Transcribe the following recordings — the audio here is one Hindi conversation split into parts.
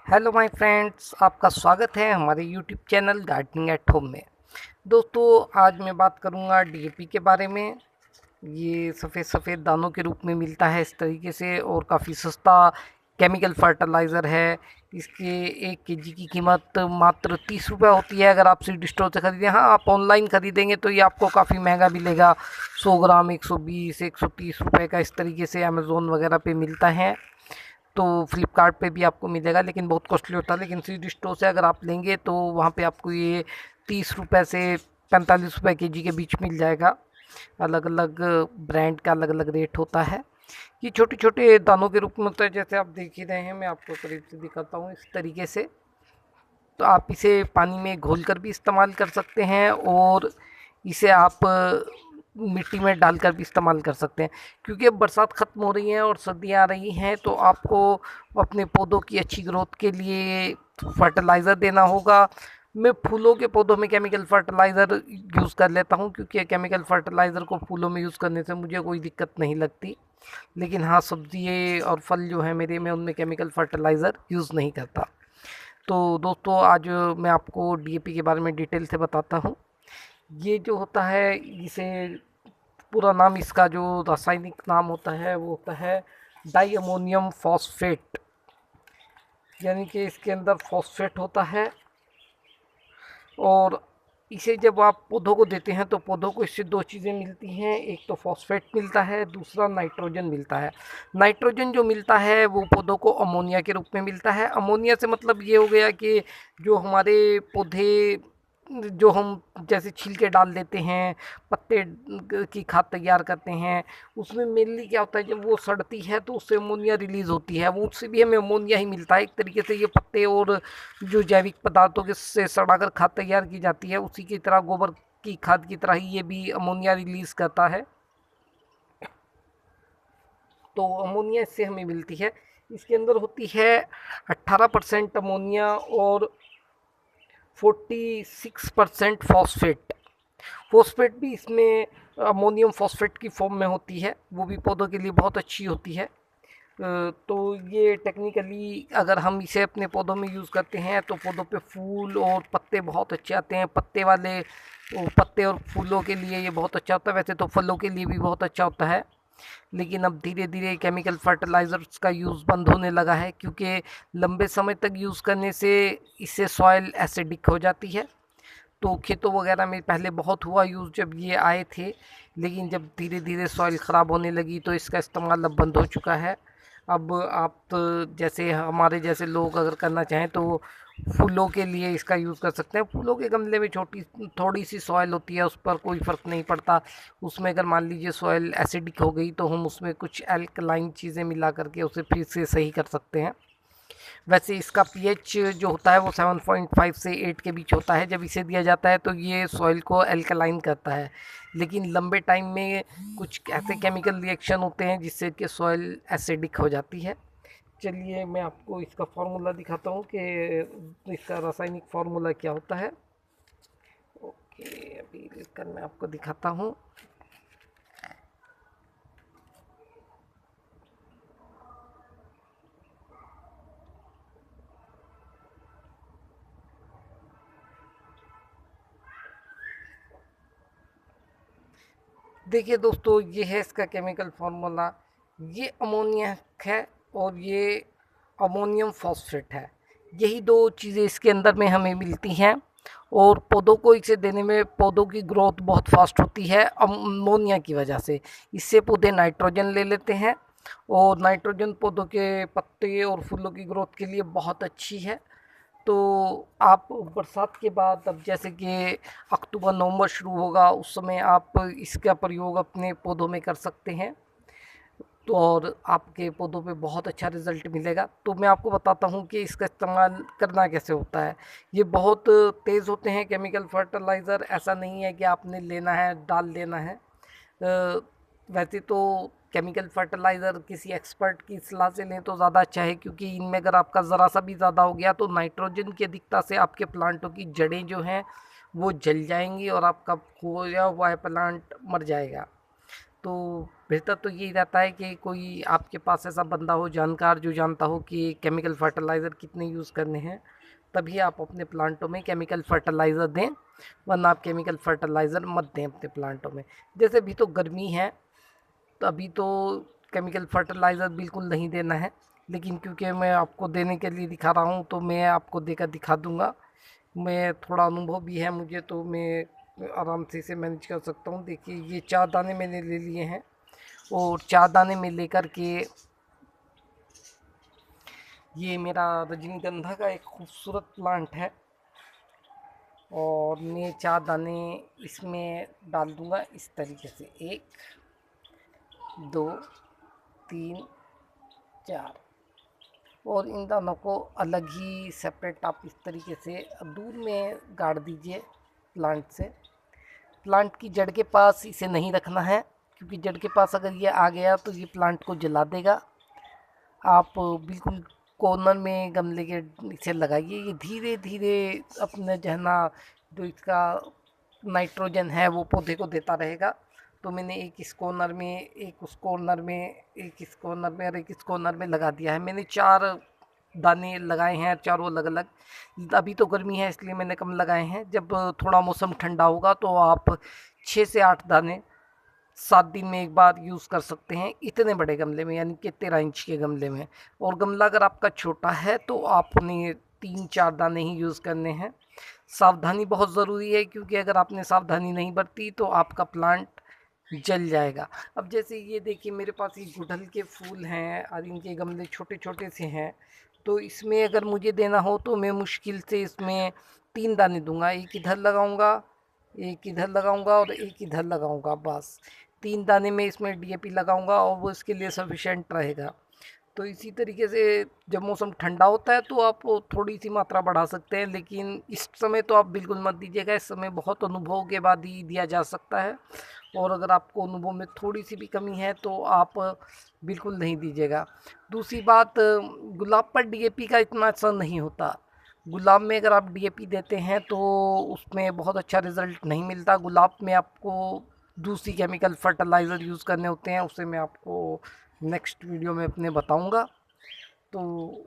हेलो माय फ्रेंड्स, आपका स्वागत है हमारे YouTube channel gardening at home में। दोस्तों, आज मैं बात करूंगा डीएपी के बारे में। ये सफ़ेद सफ़ेद दानों के रूप में मिलता है इस तरीके से और काफ़ी सस्ता केमिकल फर्टिलाइज़र है। इसके 1 केजी की कीमत मात्र 30 रुपये होती है अगर आप सीड स्टोर से ख़रीदें। हाँ, आप ऑनलाइन ख़रीदेंगे तो ये आपको काफ़ी महंगा मिलेगा। 100 ग्राम 120 130 रुपये का इस तरीके से अमेज़ोन वगैरह पे मिलता है। तो फ्लिपकार्ट पे भी आपको मिलेगा, लेकिन बहुत कॉस्टली होता है। लेकिन सीड स्टोर से अगर आप लेंगे तो वहाँ पे आपको ये 30 रुपये से 45 रुपये केजी के बीच मिल जाएगा। अलग अलग ब्रांड का अलग अलग रेट होता है। ये छोटे छोटे दानों के रूप में होता है, जैसे आप देख ही रहे हैं। मैं आपको करीब से दिखाता हूँ इस तरीके से। तो आप इसे पानी में घोल कर भी इस्तेमाल कर सकते हैं और इसे आप मिट्टी में डालकर भी इस्तेमाल कर सकते हैं। क्योंकि अब बरसात ख़त्म हो रही है और सर्दियाँ आ रही हैं, तो आपको अपने पौधों की अच्छी ग्रोथ के लिए फर्टिलाइज़र देना होगा। मैं फूलों के पौधों में केमिकल फर्टिलाइज़र यूज़ कर लेता हूँ, क्योंकि केमिकल फर्टिलाइज़र को फूलों में यूज़ करने से मुझे कोई दिक्कत नहीं लगती। लेकिन हाँ, सब्ज़ी और फल जो है मेरे, मैं उनमें केमिकल फर्टिलाइज़र यूज़ नहीं करता। तो दोस्तों, आज मैं आपको डीएपी के बारे में डिटेल से बताता हूँ। ये जो होता है, इसे पूरा नाम, इसका जो रासायनिक नाम होता है वो होता है डाई अमोनियम फॉस्फेट। यानी कि इसके अंदर फॉस्फेट होता है। और इसे जब आप पौधों को देते हैं तो पौधों को इससे दो चीज़ें मिलती हैं। एक तो फॉस्फेट मिलता है, दूसरा नाइट्रोजन मिलता है। नाइट्रोजन जो मिलता है वो पौधों को अमोनिया के रूप में मिलता है। अमोनिया से मतलब ये हो गया कि जो हमारे पौधे, जो हम जैसे छिलके डाल देते हैं, पत्ते की खाद तैयार करते हैं, उसमें मेनली क्या होता है, जब वो सड़ती है तो उससे अमोनिया रिलीज़ होती है। वो उससे भी हमें अमोनिया ही मिलता है एक तरीके से। ये पत्ते और जो जैविक पदार्थों के से सड़ाकर खाद तैयार की जाती है, उसी की तरह गोबर की खाद की तरह ही ये भी अमोनिया रिलीज़ करता है। तो अमोनिया इससे हमें मिलती है। इसके अंदर होती है 18% अमोनिया और 46% फॉस्फेट। फॉस्फेट भी इसमें अमोनियम फॉस्फेट की फॉर्म में होती है। वो भी पौधों के लिए बहुत अच्छी होती है। तो ये टेक्निकली अगर हम इसे अपने पौधों में यूज़ करते हैं तो पौधों पे फूल और पत्ते बहुत अच्छे आते हैं। पत्ते वाले, तो पत्ते और फूलों के लिए ये बहुत अच्छा होता है। वैसे तो फलों के लिए भी बहुत अच्छा होता है। लेकिन अब धीरे धीरे केमिकल फर्टिलाइज़र्स का यूज़ बंद होने लगा है, क्योंकि लंबे समय तक यूज़ करने से इससे सॉइल एसिडिक हो जाती है। तो खेतों वगैरह में पहले बहुत हुआ यूज़ जब ये आए थे। लेकिन जब धीरे धीरे सॉइल ख़राब होने लगी तो इसका इस्तेमाल अब बंद हो चुका है। अब आप जैसे हमारे जैसे लोग अगर करना चाहें तो फूलों के लिए इसका यूज़ कर सकते हैं। फूलों के गमले में छोटी थोड़ी सी सॉइल होती है, उस पर कोई फ़र्क नहीं पड़ता। उसमें अगर मान लीजिए सॉइल एसिडिक हो गई तो हम उसमें कुछ एल्कलाइन चीज़ें मिला करके उसे फिर से सही कर सकते हैं। वैसे इसका पीएच जो होता है वो 7.5 से 8 के बीच होता है जब इसे दिया जाता है, तो ये सॉइल को एल्कलाइन करता है। लेकिन लंबे टाइम में कुछ ऐसे केमिकल रिएक्शन होते हैं जिससे कि सॉइल एसिडिक हो जाती है। चलिए मैं आपको इसका फार्मूला दिखाता हूँ कि इसका रासायनिक फार्मूला क्या होता है। ओके, अभी लिखकर मैं आपको दिखाता हूँ। देखिए दोस्तों, ये है इसका केमिकल फार्मूला। ये अमोनिया है और ये अमोनियम फॉस्फेट है। यही दो चीज़ें इसके अंदर में हमें मिलती हैं और पौधों को इसे देने में पौधों की ग्रोथ बहुत फास्ट होती है अमोनिया की वजह से। इससे पौधे नाइट्रोजन ले लेते हैं और नाइट्रोजन पौधों के पत्ते और फूलों की ग्रोथ के लिए बहुत अच्छी है। तो आप बरसात के बाद, अब जैसे कि अक्टूबर नवंबर शुरू होगा, उस समय आप इसका प्रयोग अपने पौधों में कर सकते हैं। तो और आपके पौधों पे बहुत अच्छा रिज़ल्ट मिलेगा। तो मैं आपको बताता हूँ कि इसका इस्तेमाल करना कैसे होता है। ये बहुत तेज़ होते हैं केमिकल फर्टिलाइज़र। ऐसा नहीं है कि आपने लेना है डाल देना है। वैसे तो केमिकल फर्टिलाइज़र किसी एक्सपर्ट की सलाह से लें तो ज़्यादा अच्छा है, क्योंकि इनमें अगर आपका ज़रा सा भी ज़्यादा हो गया तो नाइट्रोजन की अधिकता से आपके प्लांटों की जड़ें जो हैं वो जल जाएंगी और आपका खोया हुआ है प्लांट मर जाएगा। तो बेहतर तो यही रहता है कि कोई आपके पास ऐसा बंदा हो जानकार जो जानता हो कि केमिकल फर्टिलाइज़र कितने यूज़ करने हैं, तभी आप अपने प्लांटों में केमिकल फर्टिलाइज़र दें, वरना आप केमिकल फर्टिलाइज़र मत दें अपने प्लांटों में। जैसे अभी तो गर्मी है, तो अभी तो केमिकल फर्टिलाइज़र बिल्कुल नहीं देना है, लेकिन क्योंकि मैं आपको देने के लिए दिखा रहा हूँ तो मैं आपको देकर दिखा दूँगा। मैं थोड़ा अनुभव भी है मुझे, तो मैं आराम से इसे मैनेज कर सकता हूँ। देखिए ये 4 दाने मैंने ले लिए हैं, और 4 दाने में लेकर के ये मेरा रजनीगंधा का एक खूबसूरत प्लांट है, और मैं 4 दाने इसमें डाल दूँगा इस तरीके से, 1 2 3 4, और इन दानों को अलग ही सेपरेट आप इस तरीके से दूर में गाड़ दीजिए प्लांट से। प्लांट की जड़ के पास इसे नहीं रखना है, क्योंकि जड़ के पास अगर ये आ गया तो ये प्लांट को जला देगा। आप बिल्कुल कॉर्नर में गमले के इसे लगाइए, ये धीरे धीरे अपने जो है ना, जो इसका नाइट्रोजन है वो पौधे को देता रहेगा। तो मैंने एक इस कॉर्नर में, एक उस कॉर्नर में, एक इस कॉर्नर में और एक इस कॉर्नर में लगा दिया है। मैंने 4 दाने लगाए हैं, चारों अलग अलग। अभी तो गर्मी है इसलिए मैंने कम लगाए हैं, जब थोड़ा मौसम ठंडा होगा तो आप 6 से 8 दाने 7 दिन में एक बार यूज़ कर सकते हैं, इतने बड़े गमले में, यानी कि 13 इंच के गमले में। और गमला अगर आपका छोटा है तो आपने 3-4 दाने ही यूज़ करने हैं। सावधानी बहुत ज़रूरी है, क्योंकि अगर आपने सावधानी नहीं बरती तो आपका प्लांट जल जाएगा। अब जैसे ये देखिए मेरे पास ये गुड़हल के फूल हैं और इनके गमले छोटे छोटे से हैं, तो इसमें अगर मुझे देना हो तो मैं मुश्किल से इसमें 3 दाने दूंगा। एक इधर लगाऊंगा, एक इधर लगाऊंगा और एक इधर लगाऊंगा, बस 3 दाने में इसमें डीएपी लगाऊंगा और वो इसके लिए सफिशेंट रहेगा। तो इसी तरीके से जब मौसम ठंडा होता है तो आप थोड़ी सी मात्रा बढ़ा सकते हैं, लेकिन इस समय तो आप बिल्कुल मत दीजिएगा। इस समय बहुत अनुभव के बाद ही दिया जा सकता है, और अगर आपको अनुभव में थोड़ी सी भी कमी है तो आप बिल्कुल नहीं दीजिएगा। दूसरी बात, गुलाब पर डीएपी का इतना असर नहीं होता। गुलाब में अगर आप डीएपी देते हैं तो उसमें बहुत अच्छा रिज़ल्ट नहीं मिलता। गुलाब में आपको दूसरी केमिकल फर्टिलाइज़र यूज़ करने होते हैं, उसे मैं आपको नेक्स्ट वीडियो में अपने बताऊंगा। तो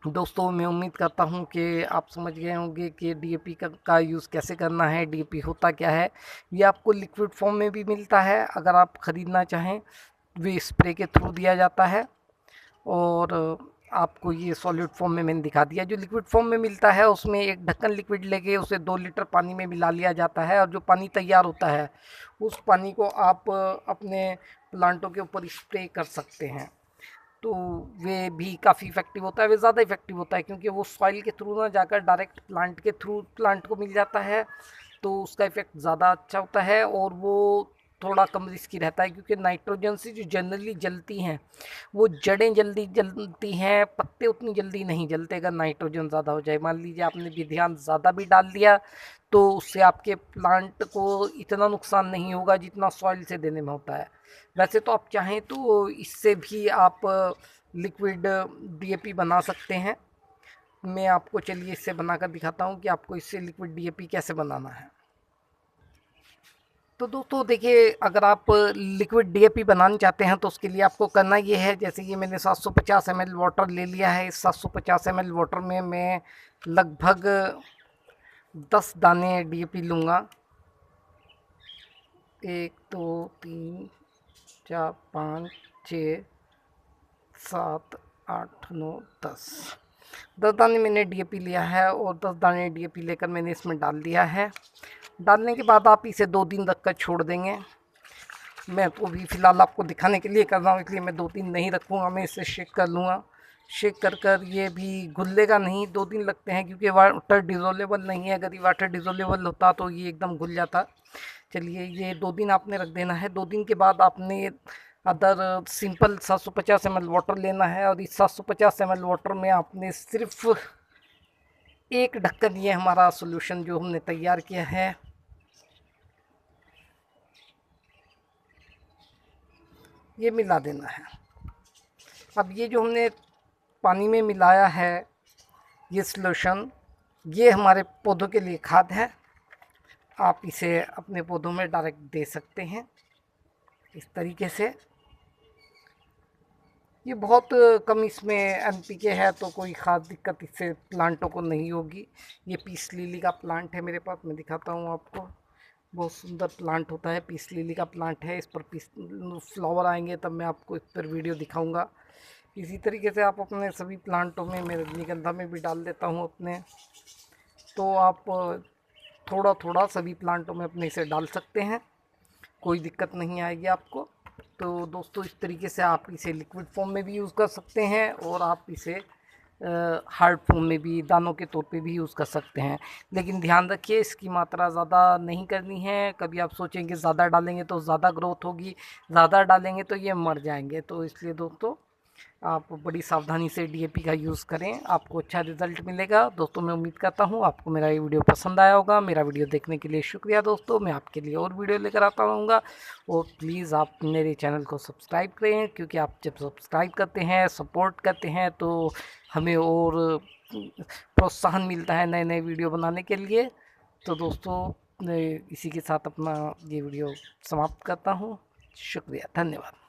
दोस्तों मैं उम्मीद करता हूं कि आप समझ गए होंगे कि डीएपी का यूज़ कैसे करना है, डीएपी होता क्या है। ये आपको लिक्विड फॉर्म में भी मिलता है, अगर आप ख़रीदना चाहें वे स्प्रे के थ्रू दिया जाता है, और आपको ये सॉलिड फॉर्म में मैंने दिखा दिया। जो लिक्विड फॉर्म में मिलता है उसमें एक ढक्कन लिक्विड लेके उसे 2 लीटर पानी में मिला लिया जाता है, और जो पानी तैयार होता है उस पानी को आप अपने प्लांटों के ऊपर स्प्रे कर सकते हैं। तो वे भी काफ़ी इफ़ेक्टिव होता है, वे ज़्यादा इफ़ेक्टिव होता है, क्योंकि वो सॉइल के थ्रू ना जाकर डायरेक्ट प्लांट के थ्रू प्लांट को मिल जाता है, तो उसका इफ़ेक्ट ज़्यादा अच्छा होता है, और वो थोड़ा कम रिस्की रहता है। क्योंकि नाइट्रोजन से जो जनरली जलती हैं वो जड़ें जल्दी जलती हैं, पत्ते उतनी जल्दी नहीं जलते अगर नाइट्रोजन ज़्यादा हो जाए। मान लीजिए आपने विधियान ज़्यादा भी डाल दिया तो उससे आपके प्लांट को इतना नुकसान नहीं होगा जितना सॉइल से देने में होता है। वैसे तो आप चाहें तो इससे भी आप लिक्विड डीएपी बना सकते हैं। मैं आपको चलिए इससे बनाकर दिखाता हूँ कि आपको इससे लिक्विड डीएपी कैसे बनाना है। तो दोस्तों देखिए, अगर आप लिक्विड डीएपी बनाना चाहते हैं तो उसके लिए आपको करना ये है, जैसे ये मैंने 750 ml वाटर ले लिया है। इस 750 ml वाटर में मैं लगभग 10 दाने डीएपी लूँगा। 1 2 3 4 5 6 7 8 9 10 दाने मैंने डीएपी लिया है, और 10 दाने डीएपी लेकर मैंने इसमें डाल दिया है। डालने के बाद आप इसे 2 दिन रख कर छोड़ देंगे। मैं तो अभी फ़िलहाल आपको दिखाने के लिए कर रहा हूँ, इसलिए मैं 2 दिन नहीं रखूँगा, मैं इसे शेक कर लूँगा। शेक कर कर ये भी घुलेगा नहीं, 2 दिन लगते हैं, क्योंकि वाटर डिज़ोलेबल नहीं है। अगर ये वाटर डिज़ोलेबल होता तो ये एकदम घुल जाता। चलिए ये 2 दिन आपने रख देना है। 2 दिन के बाद आपने अदर सिंपल 750 ml वाटर लेना है, और इस 750 ml वाटर में आपने सिर्फ एक ढक्कन, ये हमारा सॉल्यूशन जो हमने तैयार किया है, ये मिला देना है। अब ये जो हमने पानी में मिलाया है ये सॉल्यूशन, ये हमारे पौधों के लिए खाद है। आप इसे अपने पौधों में डायरेक्ट दे सकते हैं। इस तरीके से। ये बहुत कम इसमें एनपीके है, तो कोई ख़ास दिक्कत इससे प्लांटों को नहीं होगी। ये पीस लिली का प्लांट है मेरे पास, मैं दिखाता हूँ आपको। बहुत सुंदर प्लांट होता है, पीस लिली का प्लांट है। इस पर पीस फ्लावर आएंगे तब मैं आपको इस पर वीडियो दिखाऊंगा। इसी तरीके से आप अपने सभी प्लांटों में, मैं रजनीगंधा में भी डाल देता हूँ अपने, तो आप थोड़ा थोड़ा सभी प्लांटों में अपने इसे डाल सकते हैं, कोई दिक्कत नहीं आएगी आपको। तो दोस्तों इस तरीके से आप इसे लिक्विड फॉर्म में भी यूज़ कर सकते हैं, और आप इसे हार्ड फॉर्म में भी दानों के तौर पे भी यूज़ कर सकते हैं। लेकिन ध्यान रखिए, इसकी मात्रा ज़्यादा नहीं करनी है। कभी आप सोचेंगे ज़्यादा डालेंगे तो ज़्यादा ग्रोथ होगी, ज़्यादा डालेंगे तो ये मर जाएंगे। तो इसलिए दोस्तों आप बड़ी सावधानी से डीएपी का यूज़ करें, आपको अच्छा रिजल्ट मिलेगा। दोस्तों मैं उम्मीद करता हूँ आपको मेरा ये वीडियो पसंद आया होगा। मेरा वीडियो देखने के लिए शुक्रिया दोस्तों। मैं आपके लिए और वीडियो लेकर आता रहूँगा, और प्लीज़ आप मेरे चैनल को सब्सक्राइब करें, क्योंकि आप जब सब्सक्राइब करते हैं, सपोर्ट करते हैं, तो हमें और प्रोत्साहन मिलता है नए नए वीडियो बनाने के लिए। तो दोस्तों मैं इसी के साथ अपना ये वीडियो समाप्त करता हूँ। शुक्रिया, धन्यवाद।